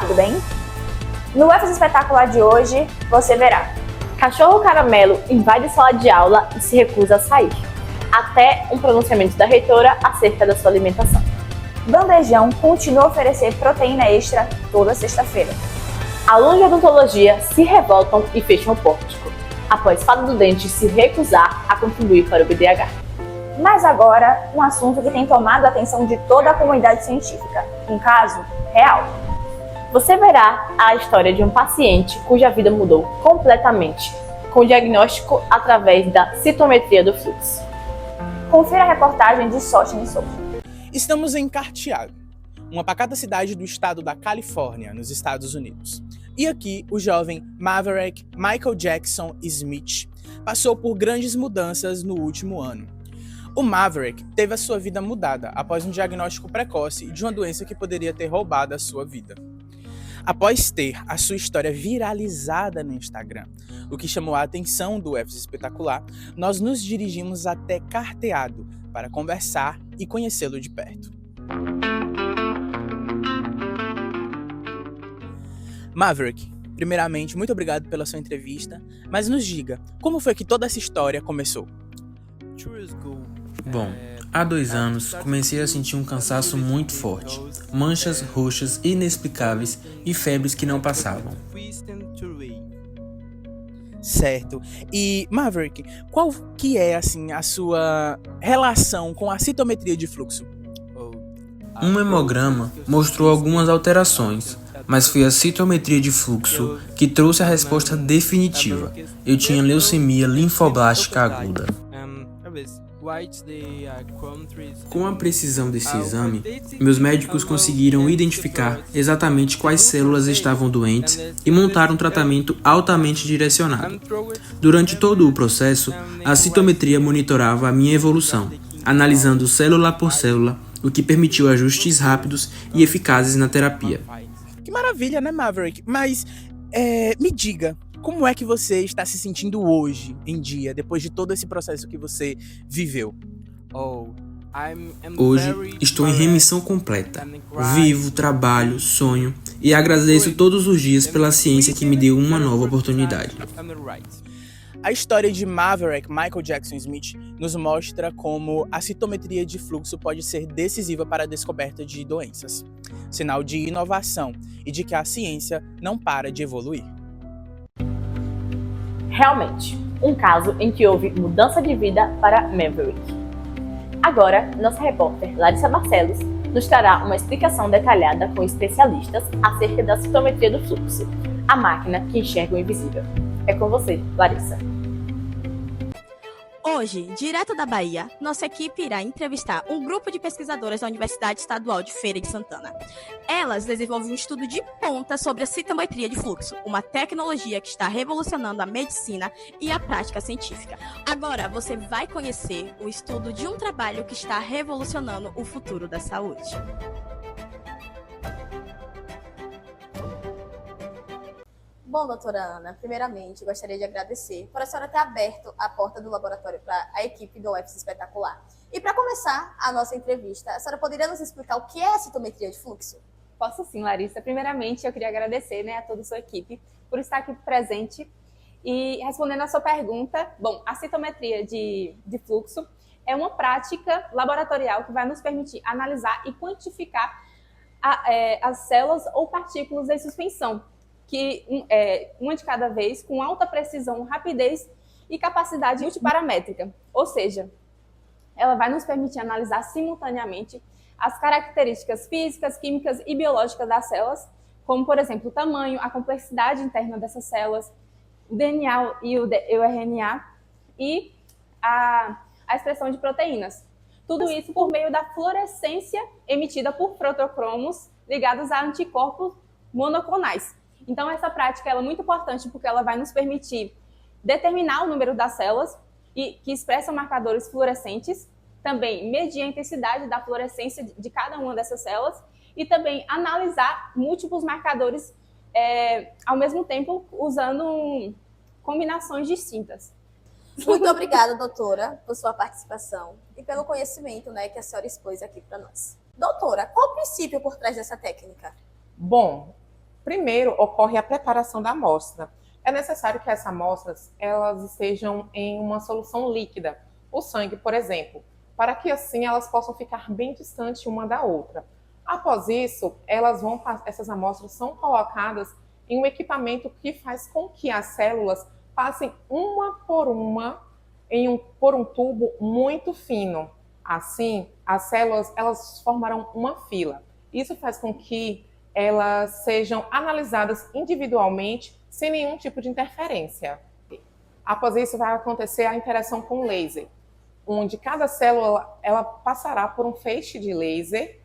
tudo bem? No UFES Espetacular de hoje, você verá: cachorro caramelo invade sala de aula e se recusa a sair, até um pronunciamento da reitora acerca da sua alimentação. bandejão continua a oferecer proteína extra toda sexta-feira. Alunos de odontologia se revoltam e fecham o pórtico, após fada do dente se recusar a contribuir para o BDH. Mas agora, um assunto que tem tomado a atenção de toda a comunidade científica, um caso real. Você verá a história de um paciente cuja vida mudou completamente, com diagnóstico através da citometria do fluxo. Confira a reportagem de Sótene Souza. Estamos em Cartier, uma pacata cidade do estado da Califórnia, nos Estados Unidos. E aqui, o jovem Maverick Michael Jackson Smith passou por grandes mudanças no último ano. O Maverick teve a sua vida mudada após um diagnóstico precoce de uma doença que poderia ter roubado a sua vida. Após ter a sua história viralizada no Instagram, o que chamou a atenção do UFES Espetacular, nós nos dirigimos até Carteado para conversar e conhecê-lo de perto. Maverick, primeiramente, muito obrigado pela sua entrevista, mas nos diga, como foi que toda essa história começou? Bom, há 2 anos comecei a sentir um cansaço muito forte, manchas roxas inexplicáveis e febres que não passavam. Certo. E, Maverick, qual que é, assim, a sua relação com a citometria de fluxo? Um hemograma mostrou algumas alterações, mas foi a citometria de fluxo que trouxe a resposta definitiva. Eu tinha leucemia linfoblástica aguda. Com a precisão desse exame, meus médicos conseguiram identificar exatamente quais células estavam doentes e montar um tratamento altamente direcionado. Durante todo o processo, a citometria monitorava a minha evolução, analisando célula por célula, o que permitiu ajustes rápidos e eficazes na terapia. Que maravilha, né, Maverick? Mas, me diga, como é que você está se sentindo hoje em dia, depois de todo esse processo que você viveu? Hoje estou em remissão completa. Vivo, trabalho, sonho e agradeço todos os dias pela ciência que me deu uma nova oportunidade. A história de Maverick Michael Jackson Smith nos mostra como a citometria de fluxo pode ser decisiva para a descoberta de doenças, sinal de inovação e de que a ciência não para de evoluir. Realmente, um caso em que houve mudança de vida para Maverick. Agora, nossa repórter Larissa Barcelos nos trará uma explicação detalhada com especialistas acerca da citometria do fluxo, a máquina que enxerga o invisível. É com você, Larissa. Hoje, direto da Bahia, nossa equipe irá entrevistar um grupo de pesquisadoras da Universidade Estadual de Feira de Santana. Elas desenvolvem um estudo de ponta sobre a citometria de fluxo, uma tecnologia que está revolucionando a medicina e a prática científica. Agora, você vai conhecer o estudo de um trabalho que está revolucionando o futuro da saúde. Bom, doutora Ana, primeiramente, gostaria de agradecer por a senhora ter aberto a porta do laboratório para a equipe do UFES Espetacular. E para começar a nossa entrevista, a senhora poderia nos explicar o que é a citometria de fluxo? Posso sim, Larissa. Primeiramente, eu queria agradecer a toda a sua equipe por estar aqui presente e respondendo a sua pergunta. Bom, a citometria de fluxo é uma prática laboratorial que vai nos permitir analisar e quantificar as células ou partículas em suspensão, uma de cada vez, com alta precisão, rapidez e capacidade multiparamétrica. Ou seja, ela vai nos permitir analisar simultaneamente as características físicas, químicas e biológicas das células, como, por exemplo, o tamanho, a complexidade interna dessas células, o DNA e o RNA e a expressão de proteínas. Tudo isso por meio da fluorescência emitida por fotocromos ligados a anticorpos monoclonais. Então, essa prática é muito importante porque ela vai nos permitir determinar o número das células que expressam marcadores fluorescentes, também medir a intensidade da fluorescência de cada uma dessas células e também analisar múltiplos marcadores ao mesmo tempo, usando combinações distintas. Muito obrigada, doutora, por sua participação e pelo conhecimento que a senhora expôs aqui para nós. Doutora, qual o princípio por trás dessa técnica? Bom, Primeiro, ocorre a preparação da amostra. É necessário que essas amostras elas estejam em uma solução líquida, o sangue, por exemplo, para que assim elas possam ficar bem distantes uma da outra. Após isso, essas amostras são colocadas em um equipamento que faz com que as células passem uma por uma por um tubo muito fino. Assim, as células elas formarão uma fila. Isso faz com que elas sejam analisadas individualmente, sem nenhum tipo de interferência. Após isso, vai acontecer a interação com o laser, onde cada célula ela passará por um feixe de laser,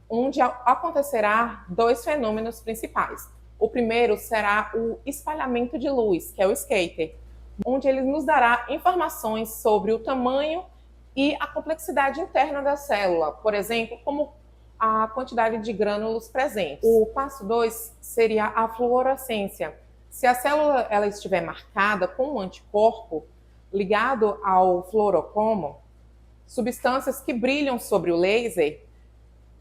onde acontecerá dois fenômenos principais. O primeiro será o espalhamento de luz, que é o scatter, onde ele nos dará informações sobre o tamanho e a complexidade interna da célula, por exemplo, como a quantidade de grânulos presentes. O passo 2 seria a fluorescência. Se a célula ela estiver marcada com um anticorpo ligado ao fluorocromo, substâncias que brilham sobre o laser,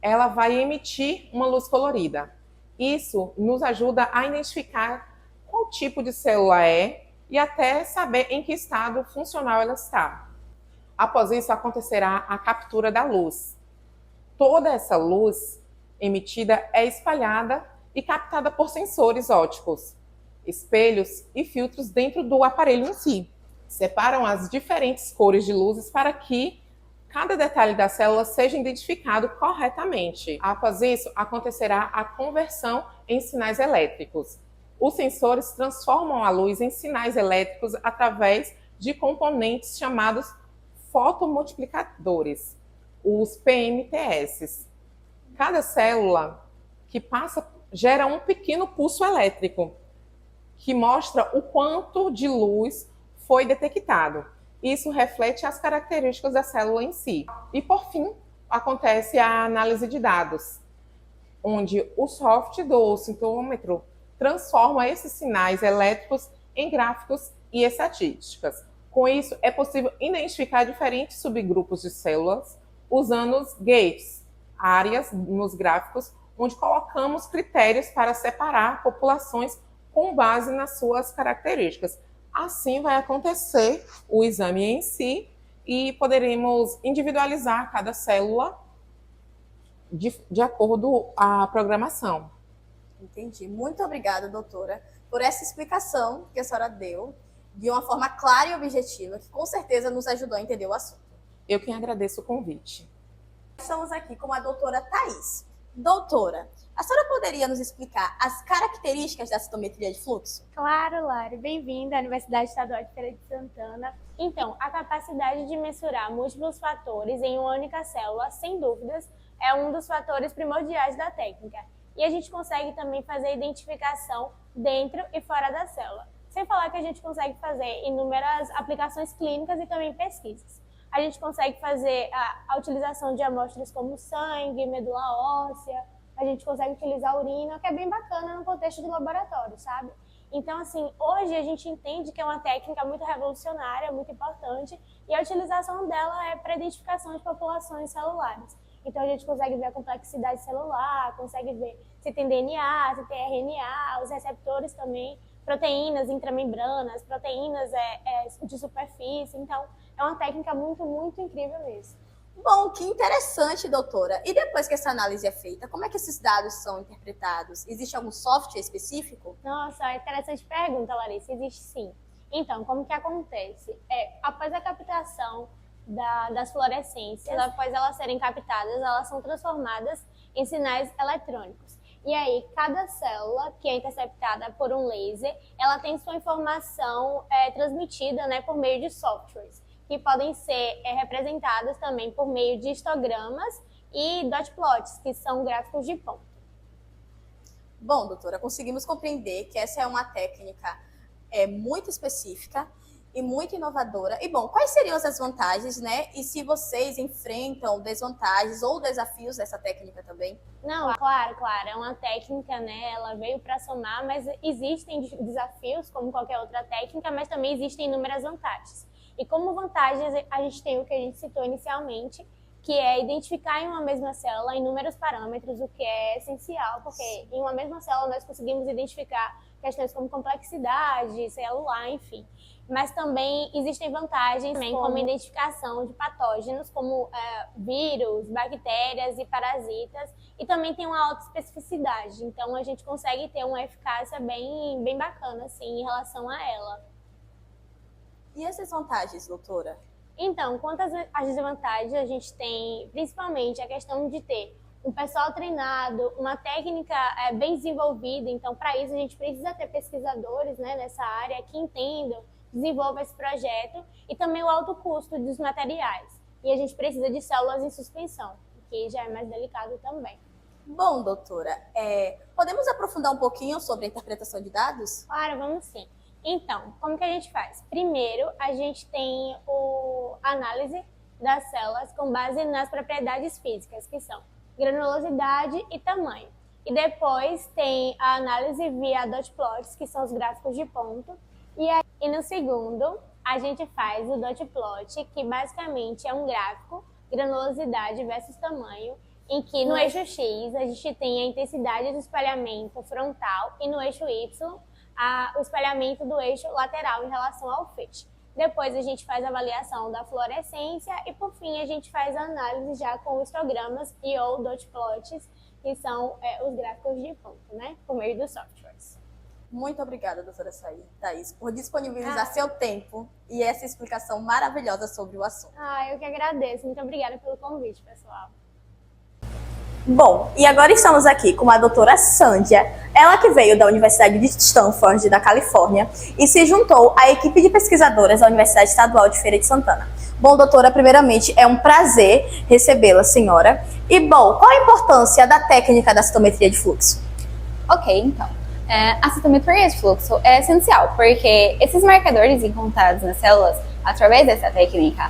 ela vai emitir uma luz colorida. Isso nos ajuda a identificar qual tipo de célula é e até saber em que estado funcional ela está. Após isso, acontecerá a captura da luz. Toda essa luz emitida é espalhada e captada por sensores ópticos, espelhos e filtros dentro do aparelho em si. Separam as diferentes cores de luzes para que cada detalhe da célula seja identificado corretamente. Após isso, acontecerá a conversão em sinais elétricos. Os sensores transformam a luz em sinais elétricos através de componentes chamados fotomultiplicadores, os PMTS. Cada célula que passa gera um pequeno pulso elétrico, que mostra o quanto de luz foi detectado. Isso reflete as características da célula em si. E, por fim, acontece a análise de dados, onde o software do sintômetro transforma esses sinais elétricos em gráficos e estatísticas. Com isso, é possível identificar diferentes subgrupos de células usando os gates, áreas nos gráficos, onde colocamos critérios para separar populações com base nas suas características. Assim vai acontecer o exame em si e poderemos individualizar cada célula de acordo com a programação. Entendi. Muito obrigada, doutora, por essa explicação que a senhora deu de uma forma clara e objetiva, que com certeza nos ajudou a entender o assunto. Eu quem agradeço o convite. Estamos aqui com a doutora Thaís. Doutora, a senhora poderia nos explicar as características da citometria de fluxo? Claro, Lari. Bem-vinda à Universidade Estadual de Feira de Santana. Então, a capacidade de mensurar múltiplos fatores em uma única célula, sem dúvidas, é um dos fatores primordiais da técnica. E a gente consegue também fazer a identificação dentro e fora da célula. Sem falar que a gente consegue fazer inúmeras aplicações clínicas e também pesquisas. A gente consegue fazer a utilização de amostras como sangue, medula óssea, a gente consegue utilizar urina, que é bem bacana no contexto de laboratório, sabe? Então, assim, hoje a gente entende que é uma técnica muito revolucionária, muito importante, e a utilização dela é para identificação de populações celulares. Então, a gente consegue ver a complexidade celular, consegue ver se tem DNA, se tem RNA, os receptores também, proteínas intramembranas, proteínas de superfície. Então, é uma técnica muito, muito incrível mesmo. Bom, que interessante, doutora. E depois que essa análise é feita, como é que esses dados são interpretados? Existe algum software específico? Nossa, interessante pergunta, Larissa. Existe sim. Então, como que acontece? Após a captação das fluorescências, após elas serem captadas, elas são transformadas em sinais eletrônicos. E aí, cada célula que é interceptada por um laser, ela tem sua informação transmitida, né, por meio de softwares, que podem ser representadas também por meio de histogramas e dot plots, que são gráficos de ponto. Bom, doutora, conseguimos compreender que essa é uma técnica muito específica e muito inovadora. E, bom, quais seriam as vantagens, né? E se vocês enfrentam desvantagens ou desafios dessa técnica também? Não, claro, é uma técnica, né? Ela veio para somar, mas existem desafios, como qualquer outra técnica, mas também existem inúmeras vantagens. E como vantagens, a gente tem o que a gente citou inicialmente, que é identificar em uma mesma célula inúmeros parâmetros, o que é essencial, porque em uma mesma célula nós conseguimos identificar questões como complexidade celular, enfim. Mas também existem vantagens como identificação de patógenos, como vírus, bactérias e parasitas, e também tem uma alta especificidade, então a gente consegue ter uma eficácia bem bacana assim, em relação a ela. E as desvantagens, doutora? Então, quanto às desvantagens, a gente tem principalmente a questão de ter um pessoal treinado, uma técnica bem desenvolvida. Então, para isso, a gente precisa ter pesquisadores, né, nessa área que entendam, desenvolvam esse projeto, e também o alto custo dos materiais. E a gente precisa de células em suspensão, que já é mais delicado também. Bom, doutora, podemos aprofundar um pouquinho sobre a interpretação de dados? Claro, vamos sim. Então, como que a gente faz? Primeiro, a gente tem a análise das células com base nas propriedades físicas, que são granulosidade e tamanho. E depois tem a análise via dot plots, que são os gráficos de ponto. E no segundo, a gente faz o dot plot, que basicamente é um gráfico, granulosidade versus tamanho, em que no eixo X a gente tem a intensidade do espalhamento frontal e no eixo Y o espalhamento do eixo lateral em relação ao fit. Depois a gente faz a avaliação da fluorescência e, por fim, a gente faz a análise já com histogramas e ou dot plots, que são os gráficos de ponto, né, por meio dos softwares. Muito obrigada, doutora Thaís, por disponibilizar seu tempo e essa explicação maravilhosa sobre o assunto. Eu que agradeço. Muito obrigada pelo convite, pessoal. Bom, e agora estamos aqui com a doutora Sândia, ela que veio da Universidade de Stanford, da Califórnia, e se juntou à equipe de pesquisadoras da Universidade Estadual de Feira de Santana. Bom, doutora, primeiramente, é um prazer recebê-la, senhora. E, bom, qual a importância da técnica da citometria de fluxo? Ok, então. A citometria de fluxo é essencial, porque esses marcadores encontrados nas células, através dessa técnica,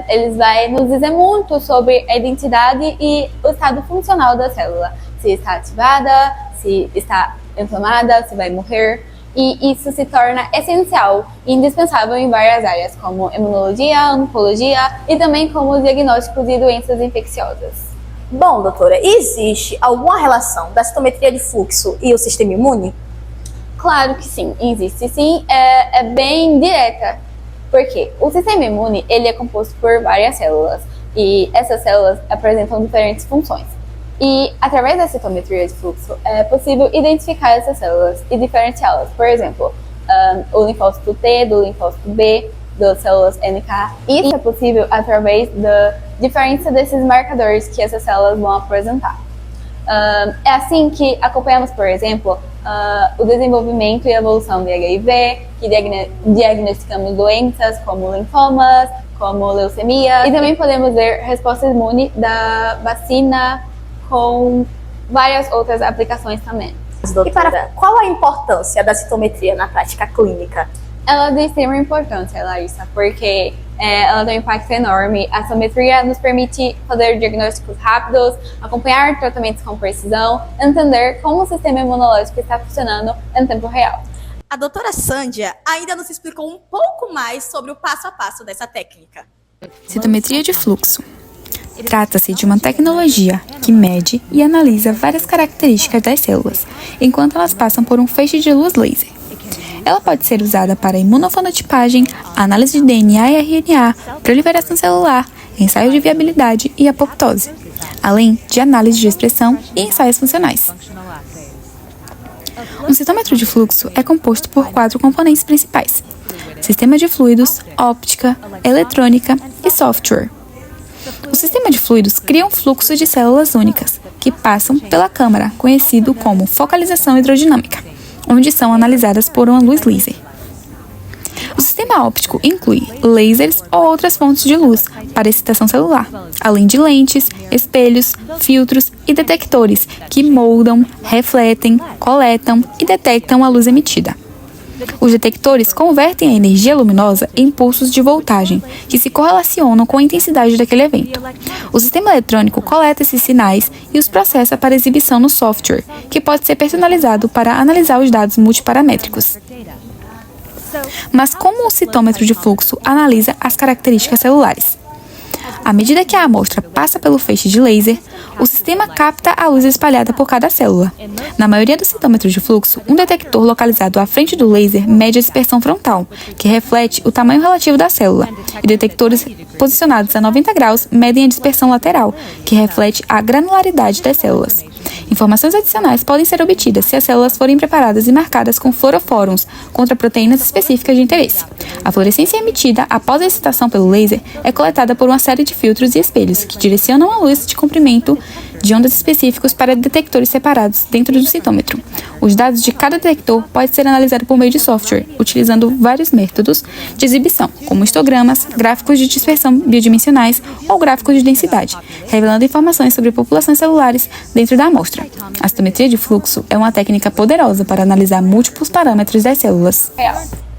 eles vão nos dizer muito sobre a identidade e o estado funcional da célula. Se está ativada, se está inflamada, se vai morrer. E isso se torna essencial e indispensável em várias áreas, como imunologia, oncologia e também como diagnóstico de doenças infecciosas. Bom, doutora, existe alguma relação da citometria de fluxo e o sistema imune? Claro que sim, existe sim, é bem direta, porque o sistema imune ele é composto por várias células e essas células apresentam diferentes funções. E através da citometria de fluxo é possível identificar essas células e diferenciá-las. Por exemplo, o linfócito T do linfócito B, das células NK. Isso é possível através da diferença desses marcadores que essas células vão apresentar. É assim que acompanhamos, por exemplo, o desenvolvimento e evolução de HIV, que diagnosticamos doenças como linfomas, como leucemia, e também podemos ver resposta imune da vacina com várias outras aplicações também. Doutora, qual a importância da citometria na prática clínica? Ela é de extrema importância, Larissa, porque ela tem um impacto enorme. A citometria nos permite fazer diagnósticos rápidos, acompanhar tratamentos com precisão, entender como o sistema imunológico está funcionando em tempo real. A doutora Sândia ainda nos explicou um pouco mais sobre o passo a passo dessa técnica. Citometria de fluxo. Trata-se de uma tecnologia que mede e analisa várias características das células, enquanto elas passam por um feixe de luz laser. Ela pode ser usada para imunofenotipagem, análise de DNA e RNA, proliferação celular, ensaios de viabilidade e apoptose, além de análise de expressão e ensaios funcionais. Um citômetro de fluxo é composto por 4 componentes principais: sistema de fluidos, óptica, eletrônica e software. O sistema de fluidos cria um fluxo de células únicas, que passam pela câmara, conhecido como focalização hidrodinâmica, onde são analisadas por uma luz laser. O sistema óptico inclui lasers ou outras fontes de luz para excitação celular, além de lentes, espelhos, filtros e detectores que moldam, refletem, coletam e detectam a luz emitida. Os detectores convertem a energia luminosa em pulsos de voltagem, que se correlacionam com a intensidade daquele evento. O sistema eletrônico coleta esses sinais e os processa para exibição no software, que pode ser personalizado para analisar os dados multiparamétricos. Mas como o citômetro de fluxo analisa as características celulares? À medida que a amostra passa pelo feixe de laser, o sistema capta a luz espalhada por cada célula. Na maioria dos citômetros de fluxo, um detector localizado à frente do laser mede a dispersão frontal, que reflete o tamanho relativo da célula, e detectores posicionados a 90 graus medem a dispersão lateral, que reflete a granularidade das células. Informações adicionais podem ser obtidas se as células forem preparadas e marcadas com fluorofórons contra proteínas específicas de interesse. A fluorescência emitida após a excitação pelo laser é coletada por uma série de filtros e espelhos que direcionam a luz de comprimento de ondas específicos para detectores separados dentro do citômetro. Os dados de cada detector podem ser analisados por meio de software, utilizando vários métodos de exibição, como histogramas, gráficos de dispersão bidimensionais ou gráficos de densidade, revelando informações sobre populações celulares dentro da amostra. A citometria de fluxo é uma técnica poderosa para analisar múltiplos parâmetros das células.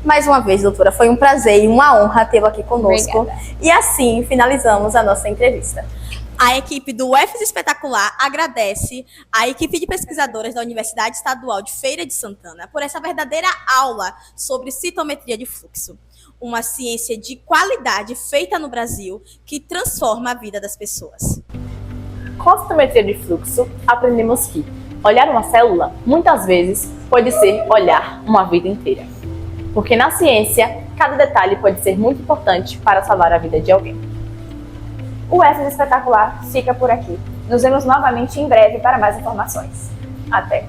Mais uma vez, doutora, foi um prazer e uma honra tê-la aqui conosco. Obrigada. E assim finalizamos a nossa entrevista. A equipe do UFES Espetacular agradece à equipe de pesquisadoras da Universidade Estadual de Feira de Santana por essa verdadeira aula sobre citometria de fluxo. Uma ciência de qualidade feita no Brasil que transforma a vida das pessoas. Com a citometria de fluxo, aprendemos que olhar uma célula, muitas vezes, pode ser olhar uma vida inteira. Porque na ciência, cada detalhe pode ser muito importante para salvar a vida de alguém. O UFES Espetacular fica por aqui. Nos vemos novamente em breve para mais informações. Até!